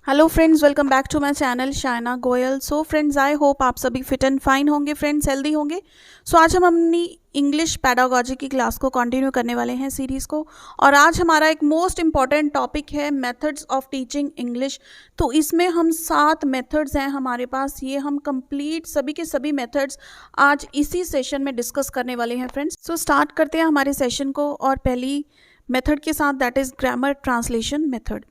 Hello friends, welcome back to my channel Shaina Goyal. So friends, I hope आप सभी fit and fine होंगे friends, healthy होंगे। So आज हम अपनी इंग्लिश पैडागोजी की क्लास को कंटिन्यू करने वाले हैं, सीरीज़ को। और आज हमारा एक मोस्ट इम्पॉर्टेंट टॉपिक है मेथड्स ऑफ टीचिंग इंग्लिश। तो इसमें हम 7 मेथड्स हैं हमारे पास, ये हम कंप्लीट सभी के सभी मेथड्स आज इसी सेशन में डिस्कस करने वाले हैं फ्रेंड्स। सो स्टार्ट करते हैं हमारे सेशन को और पहली मेथड के साथ, that is grammar translation method.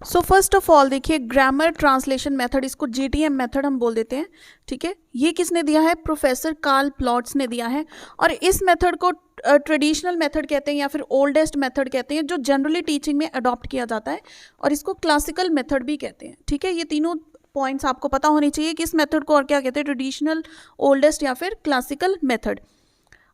So first of all देखिए, ग्रामर ट्रांसलेशन मेथड, इसको जीटीएम मेथड हम बोल देते हैं, ठीक है। ये किसने दिया है? प्रोफेसर कार्ल प्लॉट्स ने दिया है। और इस मेथड को ट्रेडिशनल मेथड कहते हैं या फिर ओल्डेस्ट मेथड कहते हैं, जो जनरली टीचिंग में अडॉप्ट किया जाता है। और इसको क्लासिकल मेथड भी कहते हैं, ठीक है। ये तीनों पॉइंट्स आपको पता होने चाहिए कि इस मेथड को और क्या कहते हैं, ट्रेडिशनल, ओल्डेस्ट या फिर क्लासिकल मेथड।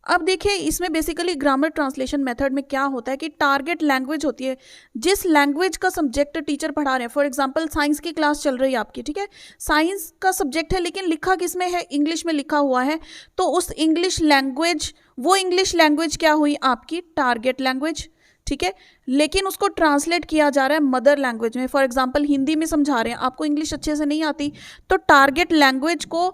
अब देखिए, इसमें बेसिकली ग्रामर ट्रांसलेशन मेथड में क्या होता है कि टारगेट लैंग्वेज होती है, जिस लैंग्वेज का सब्जेक्ट टीचर पढ़ा रहे हैं। फॉर एग्जांपल साइंस की क्लास चल रही है आपकी, ठीक है। साइंस का सब्जेक्ट है लेकिन लिखा किस में है? इंग्लिश में लिखा हुआ है। तो उस इंग्लिश लैंग्वेज, वो इंग्लिश लैंग्वेज क्या हुई? आपकी टारगेट लैंग्वेज, ठीक है। लेकिन उसको ट्रांसलेट किया जा रहा है मदर लैंग्वेज में। फॉर एग्जाम्पल हिंदी में समझा रहे हैं, आपको इंग्लिश अच्छे से नहीं आती, तो टारगेट लैंग्वेज को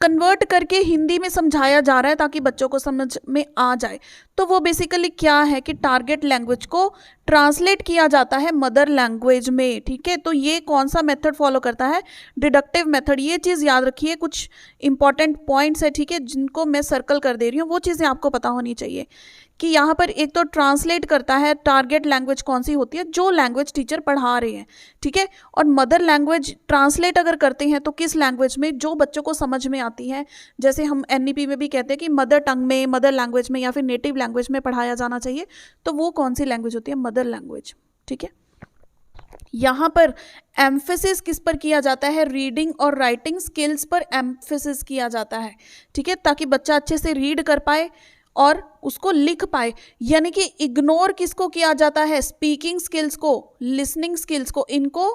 कन्वर्ट करके हिंदी में समझाया जा रहा है ताकि बच्चों को समझ में आ जाए। तो वो बेसिकली क्या है कि टारगेट लैंग्वेज को ट्रांसलेट किया जाता है मदर लैंग्वेज में, ठीक है। तो ये कौन सा मेथड फॉलो करता है? Deductive method. ये चीज़ याद रखिए, कुछ इंपॉर्टेंट पॉइंट्स है, ठीक है, जिनको मैं सर्कल कर दे रही हूँ, वो चीज़ें आपको पता होनी चाहिए कि यहाँ पर एक तो ट्रांसलेट करता है टारगेट लैंग्वेज कौन सी होती है, जो लैंग्वेज टीचर पढ़ा रहे हैं, ठीक है। और मदर लैंग्वेज ट्रांसलेट अगर करते हैं तो किस लैंग्वेज में? जो बच्चों को समझ में आती है। जैसे हम एनईपी में भी कहते हैं कि मदर टंग में, मदर लैंग्वेज में या फिर नेटिव लैंग्वेज में पढ़ाया जाना चाहिए, तो वो कौन सी लैंग्वेज होती है? मदर लैंग्वेज, ठीक है। यहाँ पर एम्फेसिस किस पर किया जाता है? रीडिंग और राइटिंग स्किल्स पर एम्फेसिस किया जाता है, ठीक है, ताकि बच्चा अच्छे से रीड कर पाए और उसको लिख पाए। यानी कि इग्नोर किसको किया जाता है? स्पीकिंग स्किल्स को, लिसनिंग स्किल्स को, इनको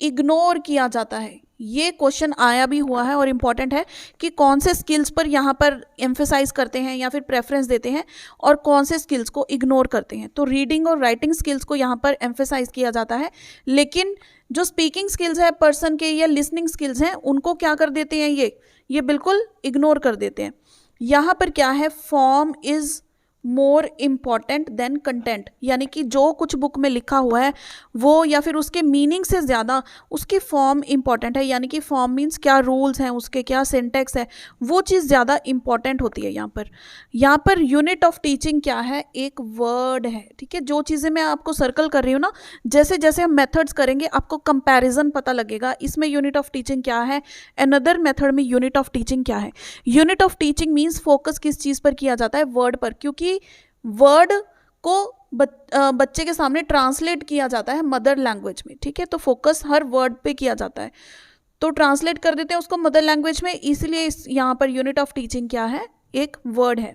इग्नोर किया जाता है। ये क्वेश्चन आया भी हुआ है और इम्पॉर्टेंट है कि कौन से स्किल्स पर यहाँ पर एम्फेसाइज करते हैं या फिर प्रेफरेंस देते हैं और कौन से स्किल्स को इग्नोर करते हैं। तो रीडिंग और राइटिंग स्किल्स को यहाँ पर एम्फेसाइज किया जाता है, लेकिन जो स्पीकिंग स्किल्स है पर्सन के या लिसनिंग स्किल्स हैं, उनको क्या कर देते हैं? ये बिल्कुल इग्नोर कर देते हैं। यहाँ पर क्या है? Form is more important than content, यानी कि जो कुछ बुक में लिखा हुआ है वो या फिर उसके मीनिंग से ज़्यादा उसकी फॉर्म इम्पॉर्टेंट है। यानी कि फॉर्म मीन्स क्या रूल्स हैं उसके, क्या सिंटेक्स है, वो चीज़ ज़्यादा इम्पॉर्टेंट होती है। यहाँ पर यूनिट ऑफ टीचिंग क्या है? एक वर्ड है, ठीक है। जो चीज़ें मैं आपको सर्कल कर रही हूँ ना, जैसे जैसे हम मेथड्स करेंगे आपको कंपैरिजन पता लगेगा। इसमें यूनिट ऑफ टीचिंग क्या है, अनदर मेथड में यूनिट ऑफ टीचिंग क्या है। Unit of teaching means focus किस चीज़ पर किया जाता है? वर्ड पर, क्योंकि वर्ड को बच्चे के सामने ट्रांसलेट किया जाता है मदर लैंग्वेज में, ठीक है। तो फोकस हर वर्ड पे किया जाता है, तो ट्रांसलेट कर देते हैं उसको मदर लैंग्वेज में, इसलिए यहाँ पर यूनिट ऑफ टीचिंग क्या है? एक वर्ड है।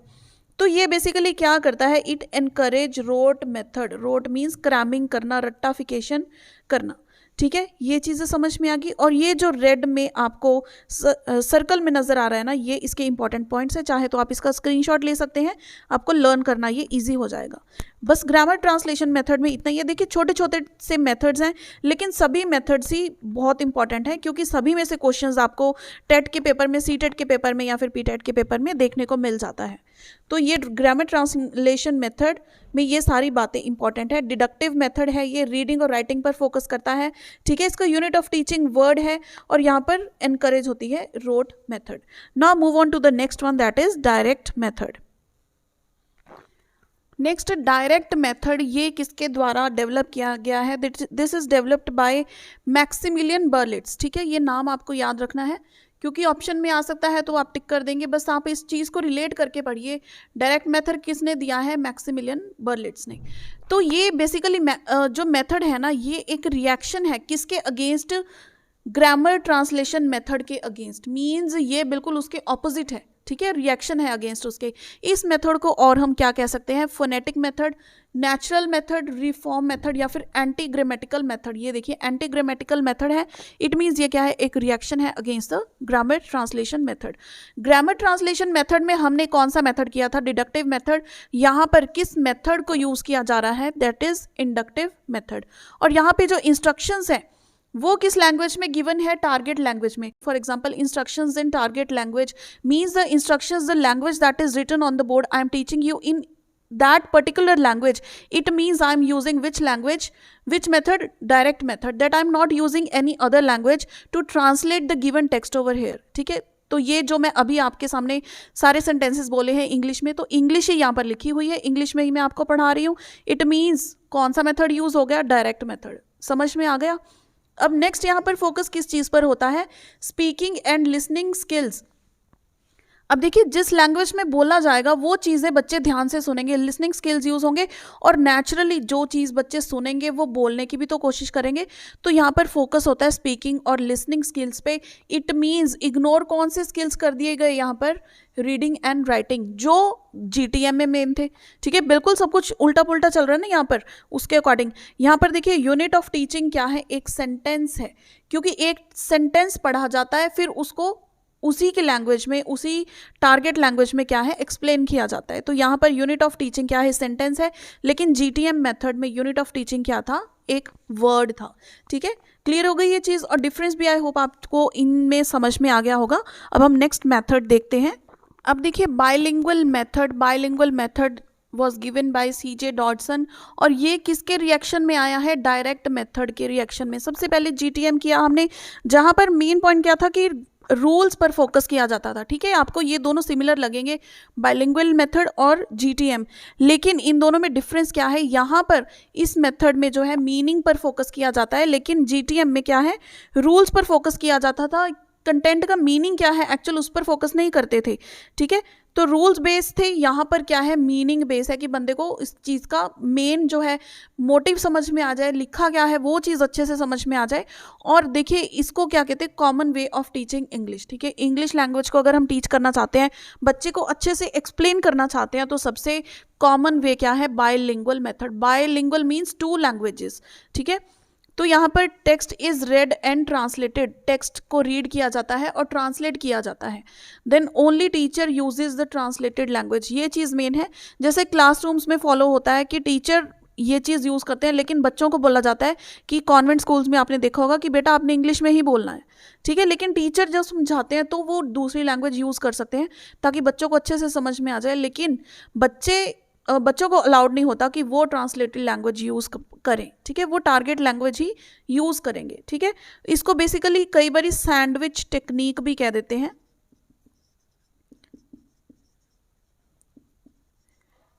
तो ये बेसिकली क्या करता है? It encourage rote method. Rote means cramming करना, रट्टाफिकेशन करना, ठीक है। ये चीज़ें समझ में आ गई। और ये जो रेड में आपको सर्कल में नज़र आ रहा है ना, ये इसके इंपॉर्टेंट पॉइंट्स है। चाहे तो आप इसका स्क्रीनशॉट ले सकते हैं, आपको लर्न करना ये इजी हो जाएगा। बस ग्रामर ट्रांसलेशन मेथड में इतना ही है। देखिए छोटे छोटे से मेथड्स हैं, लेकिन सभी मेथड्स ही बहुत इंपॉर्टेंट हैं, क्योंकि सभी में से क्वेश्चंस आपको टेट के पेपर में, सी टेट के पेपर में या फिर पी टेट के पेपर में देखने को मिल जाता है। तो ये ग्रामर ट्रांसलेशन मेथड में ये सारी बातें इंपॉर्टेंट है। डिडक्टिव मेथड है, ये रीडिंग और राइटिंग पर फोकस करता है, ठीक है। इसका यूनिट ऑफ टीचिंग वर्ड है और यहाँ पर एनकरेज होती है rote method. Now move on to the next one, that is direct method. Next direct method, ये किसके द्वारा डेवलप किया गया है? This is developed by Maximilian Berlitz, ठीक है। ये नाम आपको याद रखना है क्योंकि ऑप्शन में आ सकता है, तो आप टिक कर देंगे। बस आप इस चीज़ को रिलेट करके पढ़िए। डायरेक्ट मेथड किसने दिया है? मैक्सिमिलियन बर्लिट्ज ने। तो ये बेसिकली जो मेथड है ना, ये एक रिएक्शन है किसके अगेंस्ट? ग्रामर ट्रांसलेशन मेथड के अगेंस्ट। मीन्स ये बिल्कुल उसके ऑपोजिट है, ठीक है, रिएक्शन है अगेंस्ट उसके। इस मेथड को और हम क्या कह सकते हैं, phonetic method, natural method, reform method या फिर एंटी ग्रामेटिकल मेथड। ये देखिए एंटी ग्रामेटिकल मेथड है, इट मीन्स ये क्या है, एक रिएक्शन है against the grammar translation method. Grammar translation method में हमने कौन सा मेथड किया था, डिडक्टिव मेथड। यहाँ पर किस मेथड को यूज किया जा रहा है, दैट इज इंडक्टिव मेथड। और यहाँ पे जो इंस्ट्रक्शंस है वो किस लैंग्वेज में गिवन है, टारगेट लैंग्वेज में। For example instructions in target language means the instructions the language that is written on the board, I am teaching you in that particular language. It means I'm using which language, which method, direct method, that I'm not using any other language to translate the given text over here. ठीक है, तो ये जो मैं अभी आपके सामने सारे सेंटेंसेस बोले हैं इंग्लिश में, तो इंग्लिश ही यहाँ पर लिखी हुई है, इंग्लिश में ही मैं आपको पढ़ा रही हूँ। इट मीन्स कौन सा मेथड यूज हो गया, डायरेक्ट मेथड। समझ में आ गया। अब नेक्स्ट यहाँ पर फोकस किस चीज पर होता है, स्पीकिंग एंड लिसनिंग स्किल्स। अब देखिए जिस लैंग्वेज में बोला जाएगा वो चीज़ें बच्चे ध्यान से सुनेंगे, लिसनिंग स्किल्स यूज होंगे, और नेचुरली जो चीज़ बच्चे सुनेंगे वो बोलने की भी तो कोशिश करेंगे। तो यहाँ पर फोकस होता है स्पीकिंग और लिसनिंग स्किल्स पे। इट मीन्स इग्नोर कौन से स्किल्स कर दिए गए यहाँ पर, रीडिंग एंड राइटिंग, जो GTM में मेन थे। ठीक है, बिल्कुल सब कुछ उल्टा पुल्टा चल रहा है ना यहाँ पर, उसके अकॉर्डिंग। यहाँ पर देखिए यूनिट ऑफ टीचिंग क्या है, एक सेंटेंस है, क्योंकि एक सेंटेंस पढ़ा जाता है फिर उसको उसी के लैंग्वेज में, उसी टारगेट लैंग्वेज में क्या है, एक्सप्लेन किया जाता है। तो यहाँ पर यूनिट ऑफ टीचिंग क्या है, सेंटेंस है, लेकिन GTM मेथड में यूनिट ऑफ टीचिंग क्या था, एक वर्ड था। ठीक है, क्लियर हो गई ये चीज़, और डिफरेंस भी आई होप आपको इनमें समझ में आ गया होगा। अब हम नेक्स्ट मेथड देखते हैं। अब देखिए bilingual method was given by CJ डॉडसन, और ये किसके रिएक्शन में आया है, डायरेक्ट मेथड के रिएक्शन में। सबसे पहले GTM किया हमने, जहाँ पर मेन पॉइंट क्या था कि रूल्स पर फोकस किया जाता था। ठीक है, आपको ये दोनों सिमिलर लगेंगे, बाइलिंगुअल मेथड और GTM, लेकिन इन दोनों में डिफरेंस क्या है, यहाँ पर इस मेथड में जो है मीनिंग पर फोकस किया जाता है, लेकिन GTM में क्या है, रूल्स पर फोकस किया जाता था। कंटेंट का मीनिंग क्या है एक्चुअल उस पर फोकस नहीं करते थे। ठीक है, तो रूल्स बेस थे, यहाँ पर क्या है, मीनिंग बेस है कि बंदे को इस चीज़ का मेन जो है मोटिव समझ में आ जाए, लिखा क्या है वो चीज़ अच्छे से समझ में आ जाए। और देखिए इसको क्या कहते हैं, common way of teaching English. ठीक है, इंग्लिश लैंग्वेज को अगर हम टीच करना चाहते हैं, बच्चे को अच्छे से एक्सप्लेन करना चाहते हैं, तो सबसे कॉमन वे क्या है, bilingual method. Bilingual means 2 languages. ठीक है, तो यहाँ पर text is read and translated, text को रीड किया जाता है और ट्रांसलेट किया जाता है। Then only teacher uses the translated language, ये चीज़ मेन है। जैसे क्लासरूम्स में फॉलो होता है कि टीचर ये चीज़ यूज़ करते हैं, लेकिन बच्चों को बोला जाता है कि कॉन्वेंट स्कूल्स में आपने देखा होगा कि बेटा आपने इंग्लिश में ही बोलना है। ठीक है, लेकिन टीचर जब समझाते हैं तो वो दूसरी लैंग्वेज यूज़ कर सकते हैं ताकि बच्चों को अच्छे से समझ में आ जाए, लेकिन बच्चों को अलाउड नहीं होता कि वो ट्रांसलेटेड लैंग्वेज यूज़ करें। ठीक है, वो टारगेट लैंग्वेज ही यूज़ करेंगे। ठीक है, इसको बेसिकली कई बार सैंडविच टेक्निक भी कह देते हैं।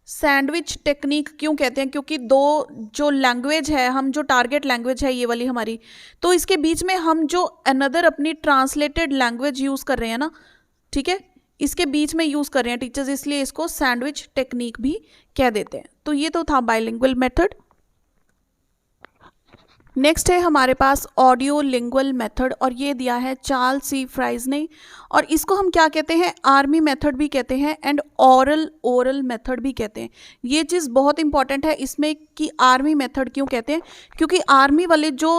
सैंडविच टेक्निक क्यों कहते हैं, क्योंकि दो जो लैंग्वेज है, हम जो टारगेट लैंग्वेज है ये वाली हमारी, तो इसके बीच में हम जो अनदर अपनी ट्रांसलेटेड लैंग्वेज यूज़ कर रहे हैं ना, ठीक है, इसके बीच में यूज़ कर रहे हैं टीचर्स, इसलिए इसको सैंडविच टेक्निक भी कह देते हैं। तो ये तो था बाइलिंगुअल मेथड। नेक्स्ट है हमारे पास ऑडियो लिंगुअल मेथड, और ये दिया है चार्ल्स सी फ्राइज ने, और इसको हम क्या कहते हैं, आर्मी मेथड भी कहते हैं एंड ओरल मेथड भी कहते हैं। ये चीज़ बहुत इंपॉर्टेंट है इसमें कि आर्मी मेथड क्यों कहते हैं, क्योंकि आर्मी वाले जो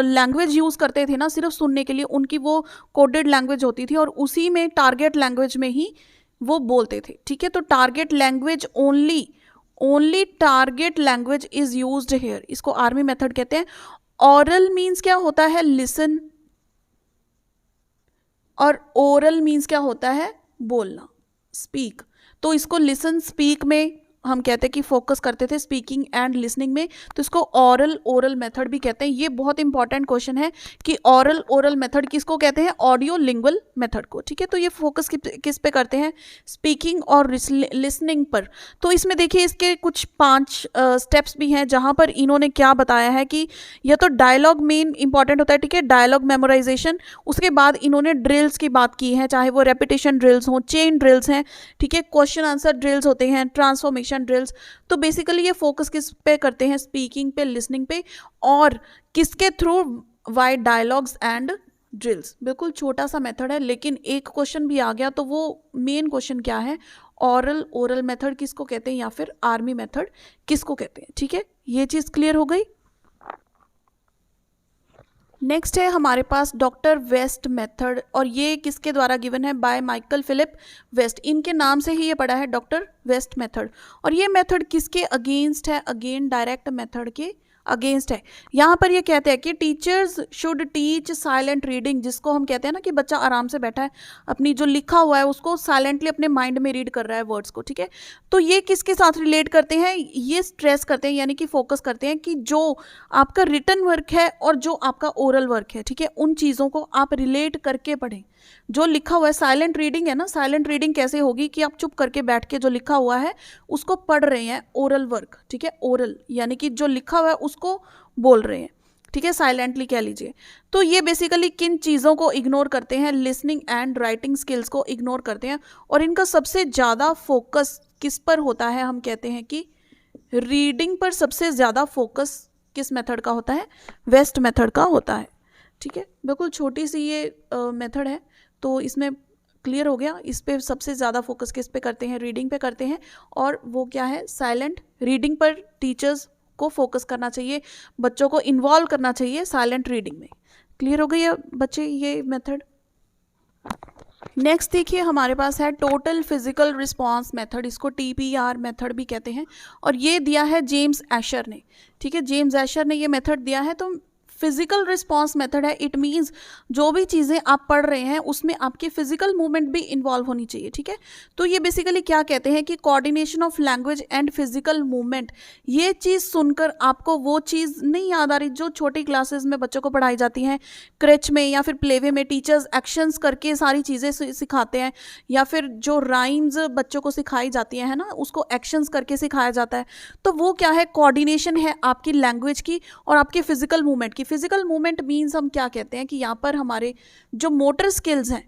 लैंग्वेज यूज़ करते थे ना सिर्फ सुनने के लिए, उनकी वो कोडेड लैंग्वेज होती थी और उसी में टारगेट लैंग्वेज में ही वो बोलते थे। ठीक है, तो target language only target language is used here, इसको आर्मी मेथड कहते हैं। ऑरल मीन्स क्या होता है, लिसन, और ओरल मीन्स क्या होता है, बोलना, स्पीक। तो इसको लिसन स्पीक में हम कहते हैं कि फोकस करते थे, स्पीकिंग एंड लिसनिंग में, तो इसको ओरल मेथड भी कहते हैं। ये बहुत इंपॉर्टेंट क्वेश्चन है कि ओरल मेथड किसको कहते हैं, ऑडियो लिंगुअल मेथड को। ठीक है, तो ये फोकस किस पे करते हैं, स्पीकिंग और लिसनिंग पर। तो इसमें देखिए इसके कुछ 5 स्टेप्स भी हैं, जहाँ पर इन्होंने क्या बताया है कि यह तो डायलॉग मेन इंपॉर्टेंट होता है। ठीक है, डायलॉग मेमोराइजेशन, उसके बाद इन्होंने ड्रिल्स की बात की है, चाहे वो रेपिटेशन ड्रिल्स हों, चेन ड्रिल्स हैं, ठीक है, क्वेश्चन आंसर ड्रिल्स होते हैं, ट्रांसफॉर्मेशन ड्रिल्स। तो बेसिकली ये फोकस किस पे करते हैं, स्पीकिंग पे, लिसनिंग पे, और किसके थ्रू, वाई डायलॉग्स एंड ड्रिल्स, बिल्कुल छोटा सा मेथड है, लेकिन एक क्वेश्चन भी आ गया तो वो मेन क्वेश्चन क्या है, ओरल मेथड किसको कहते हैं या फिर आर्मी मेथड किसको कहते हैं। ठीक है, ये चीज़ क्लियर हो गई। नेक्स्ट है हमारे पास डॉक्टर वेस्ट मेथड, और ये किसके द्वारा गिवन है, बाय माइकल फिलिप वेस्ट। इनके नाम से ही ये पड़ा है डॉक्टर वेस्ट मेथड। और ये मेथड किसके अगेंस्ट है, अगेन डायरेक्ट मेथड के अगेंस्ट है। यहाँ पर ये कहते हैं कि teachers should teach silent reading, जिसको हम कहते हैं ना कि बच्चा आराम से बैठा है, अपनी जो लिखा हुआ है उसको साइलेंटली अपने माइंड में रीड कर रहा है वर्ड्स को। ठीक है, तो ये किसके साथ रिलेट करते हैं, ये स्ट्रेस करते हैं यानी कि फोकस करते हैं कि जो आपका रिटन वर्क है और जो आपका ओरल वर्क है, ठीक है, उन चीज़ों को आप रिलेट करके पढ़ें। जो लिखा हुआ है साइलेंट रीडिंग है ना, साइलेंट रीडिंग कैसे होगी कि आप चुप करके बैठ के जो लिखा हुआ है उसको पढ़ रहे हैं, ओरल वर्क। ठीक है, ओरल यानी कि जो लिखा हुआ है उसको बोल रहे हैं। ठीक है, साइलेंटली कह लीजिए। तो ये बेसिकली किन चीज़ों को इग्नोर करते हैं, लिसनिंग एंड राइटिंग स्किल्स को इग्नोर करते हैं। और इनका सबसे ज़्यादा फोकस किस पर होता है, हम कहते हैं कि रीडिंग पर सबसे ज़्यादा फोकस किस मेथड का होता है, वेस्ट मेथड का होता है। ठीक है, बिल्कुल छोटी सी ये मेथड है, तो इसमें क्लियर हो गया। इस पे सबसे ज़्यादा फोकस किस पे करते हैं, रीडिंग पे करते हैं, और वो क्या है, साइलेंट रीडिंग पर टीचर्स को फोकस करना चाहिए, बच्चों को इन्वॉल्व करना चाहिए साइलेंट रीडिंग में। क्लियर हो गई है बच्चे ये मेथड। नेक्स्ट देखिए हमारे पास है टोटल फिजिकल रिस्पांस मेथड, इसको TPR मेथड भी कहते हैं, और ये दिया है जेम्स एशर ने। ठीक है, जेम्स एशर ने ये मेथड दिया है। तो फिजिकल रिस्पांस मेथड है, इट मीन्स जो भी चीज़ें आप पढ़ रहे हैं उसमें आपकी फिजिकल मूवमेंट भी इन्वॉल्व होनी चाहिए। ठीक है, तो ये बेसिकली क्या कहते हैं कि coordination of language and physical movement. ये चीज़ सुनकर आपको वो चीज़ नहीं याद आ रही जो छोटी क्लासेस में बच्चों को पढ़ाई जाती हैं, क्रेच में या फिर प्लेवे में टीचर्स एक्शंस करके सारी चीज़ें सिखाते हैं, या फिर जो राइम्स बच्चों को सिखाई जाती है ना, उसको एक्शंस करके सिखाया जाता है। तो वो क्या है, कोऑर्डिनेशन है आपकी लैंग्वेज की और आपकी फिजिकल मूवमेंट की। फिजिकल मूवमेंट मीन्स हम क्या कहते हैं कि यहाँ पर हमारे जो मोटर स्किल्स हैं,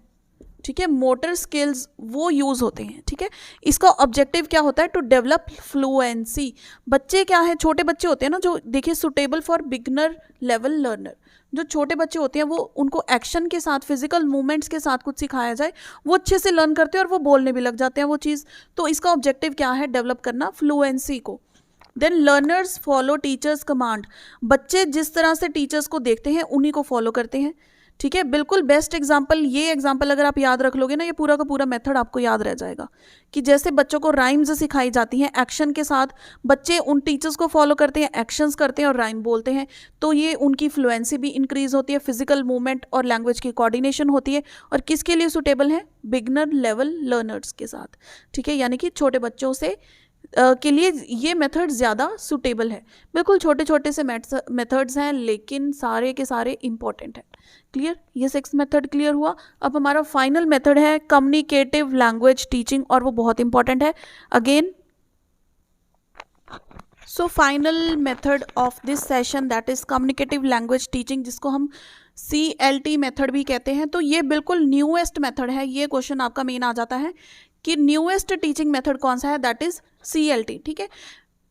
ठीक है, मोटर स्किल्स वो यूज होते हैं। ठीक है, इसका ऑब्जेक्टिव क्या होता है, टू डेवलप फ्लुएंसी। बच्चे क्या है, छोटे बच्चे होते हैं ना, जो देखिए suitable for beginner level learner. जो छोटे बच्चे होते हैं वो, उनको एक्शन के साथ, फिजिकल मूवमेंट्स के साथ कुछ सिखाया जाए, वो अच्छे से लर्न करते हैं और वो बोलने भी लग जाते हैं वो चीज़। तो इसका ऑब्जेक्टिव क्या है, डेवलप करना फ्लुएंसी को। Then learners follow teacher's command. बच्चे जिस तरह से टीचर्स को देखते हैं उन्हीं को फॉलो करते हैं। ठीक है, बिल्कुल बेस्ट एग्जाम्पल, ये एग्जाम्पल अगर आप याद रख लोगे ना, ये पूरा का पूरा मेथड आपको याद रह जाएगा कि जैसे बच्चों को राइम्स सिखाई जाती हैं एक्शन के साथ, बच्चे उन टीचर्स को फॉलो करते हैं, एक्शंस करते हैं और राइम बोलते हैं, तो ये उनकी फ्लुएंसी भी इंक्रीज होती है, फिजिकल मूवमेंट और लैंग्वेज की कोऑर्डिनेशन होती है। और किसके लिए सुटेबल है, बिगनर लेवल लर्नर्स के साथ। ठीक है, यानी कि छोटे बच्चों से के लिए ये मेथड ज़्यादा सुटेबल है। बिल्कुल छोटे छोटे से मेथड्स हैं, लेकिन सारे के सारे इंपॉर्टेंट हैं। क्लियर, ये 6 मेथड क्लियर हुआ। अब हमारा फाइनल मेथड है कम्युनिकेटिव लैंग्वेज टीचिंग, और वो बहुत इंपॉर्टेंट है again. So final method of this session that is communicative language teaching, जिसको हम CLT मेथड भी कहते हैं। तो ये बिल्कुल न्यूएस्ट मेथड है। ये क्वेश्चन आपका मेन आ जाता है कि न्यूएस्ट टीचिंग मेथड कौन सा है, दैट इज CLT। ठीक है,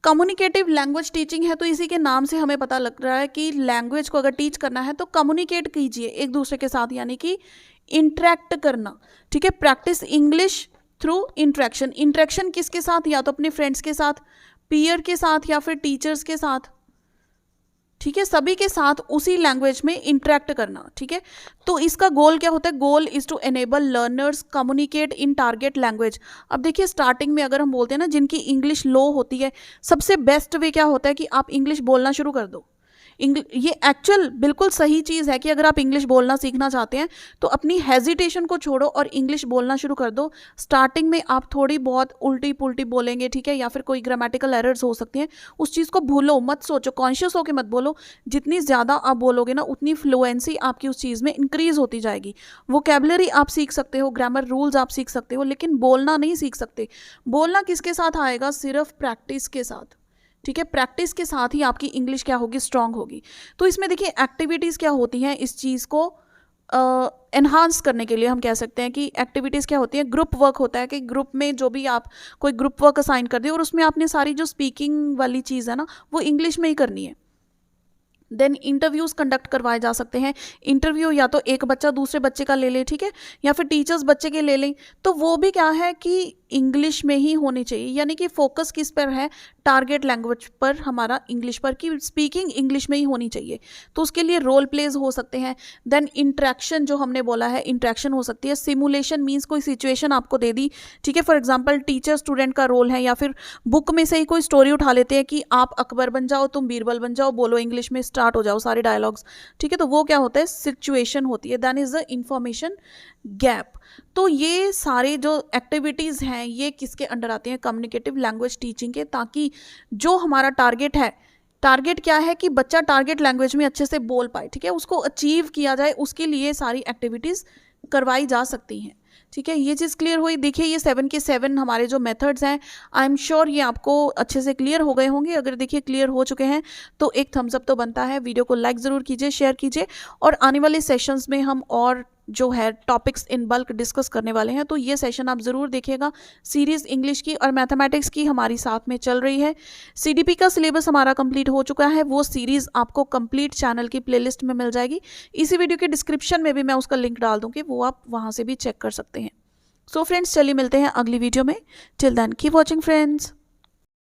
कम्युनिकेटिव लैंग्वेज टीचिंग है, तो इसी के नाम से हमें पता लग रहा है कि लैंग्वेज को अगर टीच करना है तो कम्युनिकेट कीजिए एक दूसरे के साथ, यानी कि इंटरेक्ट करना। ठीक है, practice English through interaction. Interaction किसके साथ, या तो अपने फ्रेंड्स के साथ, पीयर के साथ, या फिर टीचर्स के साथ। ठीक है, सभी के साथ उसी लैंग्वेज में इंटरेक्ट करना। ठीक है, तो इसका गोल क्या होता है, goal is to enable learners communicate in target language. अब देखिए स्टार्टिंग में अगर हम बोलते हैं ना, जिनकी इंग्लिश लो होती है, सबसे बेस्ट वे क्या होता है कि आप इंग्लिश बोलना शुरू कर दो। ये एक्चुअल बिल्कुल सही चीज़ है कि अगर आप इंग्लिश बोलना सीखना चाहते हैं तो अपनी हेजिटेशन को छोड़ो और इंग्लिश बोलना शुरू कर दो। स्टार्टिंग में आप थोड़ी बहुत उल्टी पुल्टी बोलेंगे, ठीक है, या फिर कोई ग्रामेटिकल एरर्स हो सकती हैं, उस चीज़ को भूलो मत, सोचो, कॉन्शियस होकर मत बोलो। जितनी ज़्यादा आप बोलोगे ना, उतनी फ्लुएंसी आपकी उस चीज़ में इंक्रीज होती जाएगी। वोकैबुलरी आप सीख सकते हो, ग्रामर रूल्स आप सीख सकते हो, लेकिन बोलना नहीं सीख सकते। बोलना किसके साथ आएगा, सिर्फ प्रैक्टिस के साथ। ठीक है, प्रैक्टिस के साथ ही आपकी इंग्लिश क्या होगी, स्ट्रांग होगी। तो इसमें देखिए एक्टिविटीज़ क्या होती हैं इस चीज़ को एनहांस करने के लिए। हम कह सकते हैं कि एक्टिविटीज़ क्या होती हैं, ग्रुप वर्क होता है कि ग्रुप में जो भी आप कोई ग्रुप वर्क असाइन कर दे और उसमें आपने सारी जो स्पीकिंग वाली चीज़ है ना, वो इंग्लिश में ही करनी है। देन इंटरव्यूज़ कंडक्ट करवाए जा सकते हैं। इंटरव्यू या तो एक बच्चा दूसरे बच्चे का ले ले, ठीक है, या फिर टीचर्स बच्चे के ले लें, तो वो भी क्या है कि इंग्लिश में ही होनी चाहिए, यानी कि फोकस किस पर है, टारगेट लैंग्वेज पर, हमारा इंग्लिश पर, कि स्पीकिंग इंग्लिश में ही होनी चाहिए। तो उसके लिए रोल प्लेज हो सकते हैं। देन इंट्रैक्शन जो हमने बोला है, इंट्रैक्शन हो सकती है। सिमुलेशन मीन्स कोई सिचुएशन आपको दे दी, ठीक है, फॉर एग्जाम्पल टीचर स्टूडेंट का रोल है, या फिर बुक में से ही कोई स्टोरी उठा लेते हैं कि आप अकबर बन जाओ, तुम बीरबल बन जाओ, बोलो इंग्लिश में, स्टार्ट हो जाओ सारे डायलॉग्स, ठीक है, तो वो क्या होता है, सिचुएशन होती है। Then is the information gap. तो ये सारे जो एक्टिविटीज़ हैं ये किसके अंडर आती हैं, कम्युनिकेटिव लैंग्वेज टीचिंग के, ताकि जो हमारा टारगेट है, टारगेट क्या है कि बच्चा टारगेट लैंग्वेज में अच्छे से बोल पाए, ठीक है, उसको अचीव किया जाए, उसके लिए सारी एक्टिविटीज़ करवाई जा सकती हैं, ठीक है। ये चीज़ क्लियर हुई। देखिए ये 7 के 7 हमारे जो मेथड्स हैं, आई एम श्योर ये आपको अच्छे से क्लियर हो गए होंगे। अगर देखिए क्लियर हो चुके हैं तो एक थम्स अप तो बनता है, वीडियो को लाइक ज़रूर कीजिए, शेयर कीजिए, और आने वाले सेशंस में हम और जो है टॉपिक्स इन बल्क डिस्कस करने वाले हैं, तो ये सेशन आप ज़रूर देखिएगा। सीरीज़ इंग्लिश की और मैथमेटिक्स की हमारी साथ में चल रही है। सीडीपी का सिलेबस हमारा कंप्लीट हो चुका है, वो सीरीज़ आपको कंप्लीट चैनल की प्लेलिस्ट में मिल जाएगी। इसी वीडियो के डिस्क्रिप्शन में भी मैं उसका लिंक डाल दूँगी, वो आप वहाँ से भी चेक कर सकते हैं। सो फ्रेंड्स, चलिए मिलते हैं अगली वीडियो में। Till then keep watching friends.